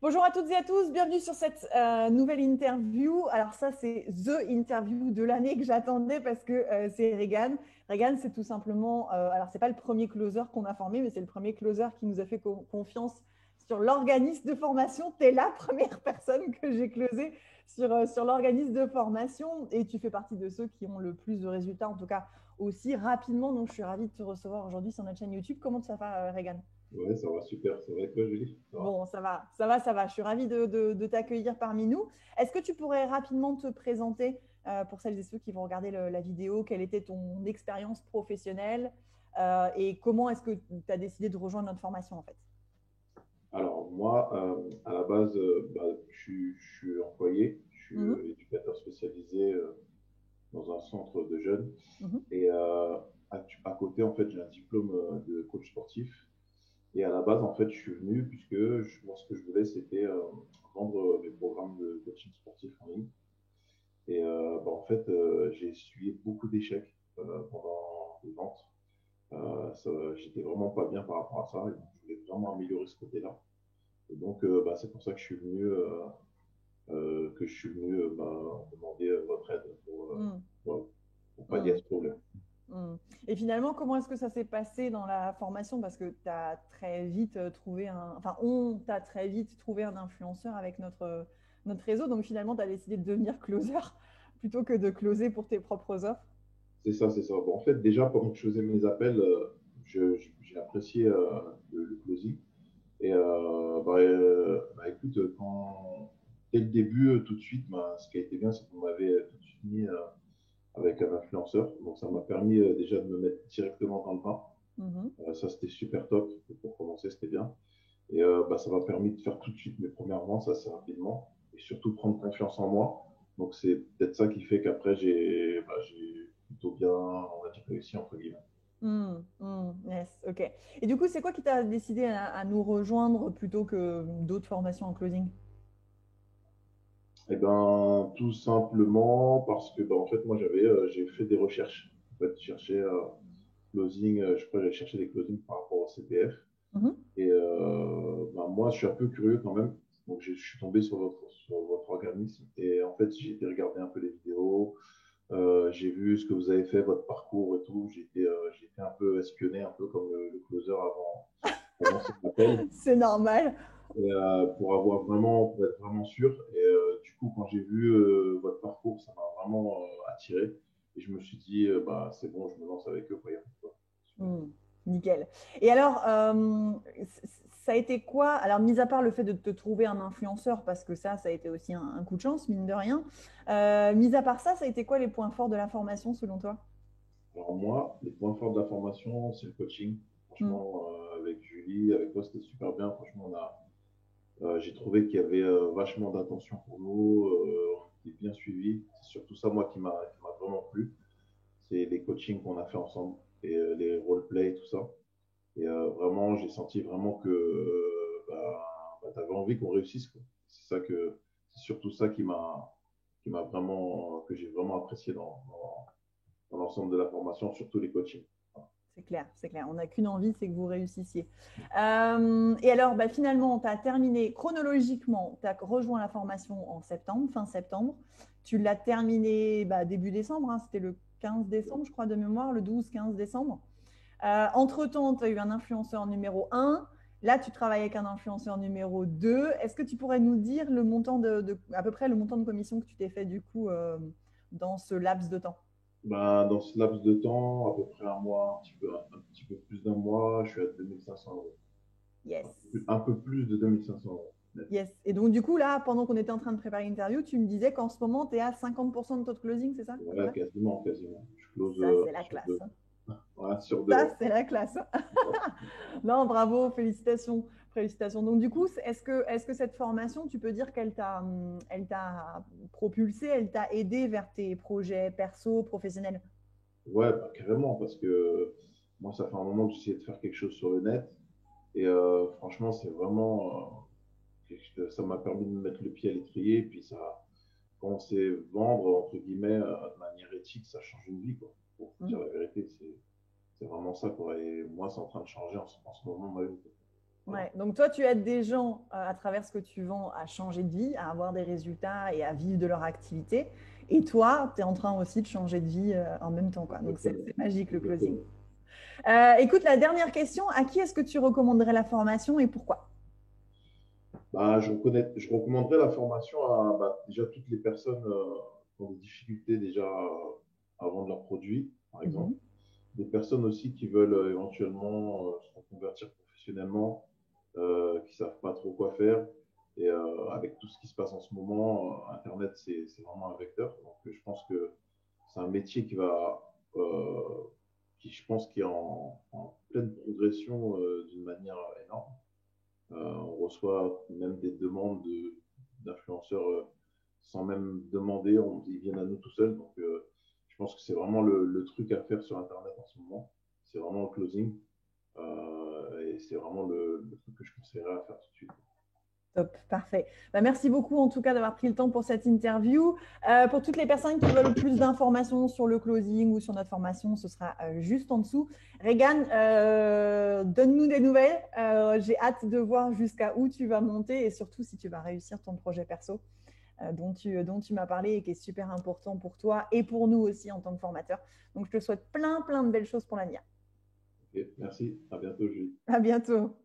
Bonjour à toutes et à tous, bienvenue sur cette nouvelle interview. Alors ça, c'est the interview de l'année que j'attendais parce que c'est Regan. Regan, c'est tout simplement, alors c'est pas le premier closer qu'on a formé, mais c'est le premier closer qui nous a fait confiance sur l'organisme de formation. Tu es la première personne que j'ai closée sur l'organisme de formation et tu fais partie de ceux qui ont le plus de résultats, en tout cas aussi rapidement. Donc je suis ravie de te recevoir aujourd'hui sur notre chaîne YouTube. Comment ça va, Regan? Ouais, ça va super. Ça va avec toi, Julie? Ça va? Bon, ça va, ça va, ça va. Je suis ravie de t'accueillir parmi nous. Est-ce que tu pourrais rapidement te présenter pour celles et ceux qui vont regarder la vidéo, quelle était ton expérience professionnelle et comment est-ce que tu as décidé de rejoindre notre formation en fait? Alors, moi, à la base, je suis employé. Je suis Mhm, éducateur spécialisé dans un centre de jeunes. mhm. Et à côté, en fait, j'ai un diplôme de coach sportif. Et à la base, en fait, je suis venu puisque moi, ce que je voulais, c'était vendre mes programmes de coaching sportif en ligne. Et en fait, j'ai essuyé beaucoup d'échecs pendant les ventes. J'étais vraiment pas bien par rapport à ça. Et donc, je voulais vraiment améliorer ce côté-là. Et donc, c'est pour ça que je suis venu demander votre aide Mm, pour pallier à mm, ce problème. mm. Et finalement, comment est-ce que ça s'est passé dans la formation? Parce que tu as très vite trouvé enfin, on t'a très vite trouvé un influenceur avec notre réseau. Donc finalement, tu as décidé de devenir closer plutôt que de closer pour tes propres offres. C'est ça, c'est ça. Bon, en fait, déjà, pendant que je faisais mes appels, j'ai apprécié le closing. Et écoute, dès le début, tout de suite, ce qui a été bien, c'est qu'on m'avait tout de suite mis avec un influenceur. Donc, ça m'a permis déjà de me mettre directement dans le bain. Mhm. Ça, c'était super top. Pour commencer, c'était bien. Et ça m'a permis de faire tout de suite mes premières ventes assez rapidement et surtout prendre confiance en moi. Donc, c'est peut-être ça qui fait qu'après, j'ai plutôt bien, on va dire, réussi, entre guillemets. Yes, ok. Et du coup, c'est quoi qui t'a décidé à nous rejoindre plutôt que d'autres formations en closing? Eh ben, tout simplement parce que, en fait, moi, j'ai fait des recherches. En fait, je cherchais closing, je crois que j'ai cherché des closings par rapport au CPF. Mhm. Et moi, je suis un peu curieux quand même. Donc, je suis tombé sur votre organisme. Et en fait, j'ai été regarder un peu les vidéos. J'ai vu ce que vous avez fait, votre parcours et tout. J'ai été un peu espionné, un peu comme le closer avant son appel. C'est normal. Et, pour être vraiment sûr. Et du coup, quand j'ai vu votre parcours, ça m'a vraiment attiré. Et je me suis dit, c'est bon, je me lance avec eux, quoi. Y a pas de quoi. Super. Hmm, nickel. Et alors, ça a été quoi? Alors, mis à part le fait de te trouver un influenceur, parce que ça a été aussi un coup de chance, mine de rien. Mis à part ça, ça a été quoi les points forts de la formation selon toi? Alors moi, les points forts de la formation, c'est le coaching. Hmm, Franchement, avec Julie, avec toi, c'était super bien. Franchement, j'ai trouvé qu'il y avait vachement d'attention pour nous. On était bien suivis. C'est surtout ça, moi, qui m'a vraiment plu. C'est les coachings qu'on a fait ensemble et les roleplay, tout ça. Et vraiment, j'ai senti vraiment que tu avais envie qu'on réussisse, quoi. C'est surtout ça qui m'a vraiment, que j'ai vraiment apprécié dans l'ensemble de la formation, surtout les coachings. Voilà. c'est clair, c'est clair. On n'a qu'une envie, c'est que vous réussissiez. Et alors, bah, finalement, tu as terminé chronologiquement, tu as rejoint la formation en septembre, fin septembre. Tu l'as terminé bah, début décembre, hein, c'était le 15 décembre, je crois, de mémoire, le 12-15 décembre. Entre-temps, tu as eu un influenceur numéro un. Là, tu travailles avec un influenceur numéro 2. Est-ce que tu pourrais nous dire le montant à peu près le montant de commission que tu t'es fait du coup dans ce laps de temps? Dans ce laps de temps, à peu près un mois, un petit peu plus d'un mois, je suis à 2 500 euros. Yes. Un peu plus de 2 500 euros net. Yes. Et donc, du coup, là, pendant qu'on était en train de préparer l'interview, tu me disais qu'en ce moment, tu es à 50% de taux de closing, c'est ça, à peu Ouais, près? quasiment, quasiment. Je close Ça, c'est la sur classe. deux. Ouais, sur deux. Ça, c'est la classe. Non, bravo, félicitations. Félicitations. Donc, du coup, est-ce que cette formation, tu peux dire qu'elle t'a propulsé, elle t'a aidé vers tes projets perso, professionnels? Ouais, carrément, parce que moi, ça fait un moment que j'essaie de faire quelque chose sur le net. Et franchement, c'est vraiment. Ça m'a permis de me mettre le pied à l'étrier. Et puis, quand on sait vendre, entre guillemets, de manière éthique, ça change une vie, quoi. Faut dire Hmm. la vérité, c'est vraiment ça, quoi. Et moi, c'est en train de changer en ce moment ma vie. Voilà. Ouais. Donc, toi, tu aides des gens à travers ce que tu vends à changer de vie, à avoir des résultats et à vivre de leur activité. Et toi, tu es en train aussi de changer de vie en même temps, quoi. Donc, Exactement. c'est magique le closing. Exactement. Écoute, la dernière question, à qui est-ce que tu recommanderais la formation et pourquoi? Bah, je recommanderais la formation à déjà toutes les personnes qui ont des difficultés déjà à vendre leurs produits, par exemple. Mhm. Des personnes aussi qui veulent éventuellement se reconvertir professionnellement, qui ne savent pas trop quoi faire. Et avec tout ce qui se passe en ce moment, Internet, c'est vraiment un vecteur. Donc, je pense que c'est un métier qui, je pense, qui est en pleine progression d'une manière énorme. On reçoit même des demandes d'influenceurs sans même demander, ils viennent à nous tout seuls. Donc, je pense que c'est vraiment le truc à faire sur Internet en ce moment. C'est vraiment le closing. Et c'est vraiment le truc que je conseillerais à faire tout de suite. Top, parfait. Bah, merci beaucoup en tout cas d'avoir pris le temps pour cette interview. Pour toutes les personnes qui veulent plus d'informations sur le closing ou sur notre formation, ce sera juste en dessous. Regan, donne-nous des nouvelles. J'ai hâte de voir jusqu'à où tu vas monter et surtout si tu vas réussir ton projet perso dont tu m'as parlé et qui est super important pour toi et pour nous aussi en tant que formateur. Donc, je te souhaite plein, plein de belles choses pour l'avenir. Ok, merci, à bientôt, Julie. À bientôt.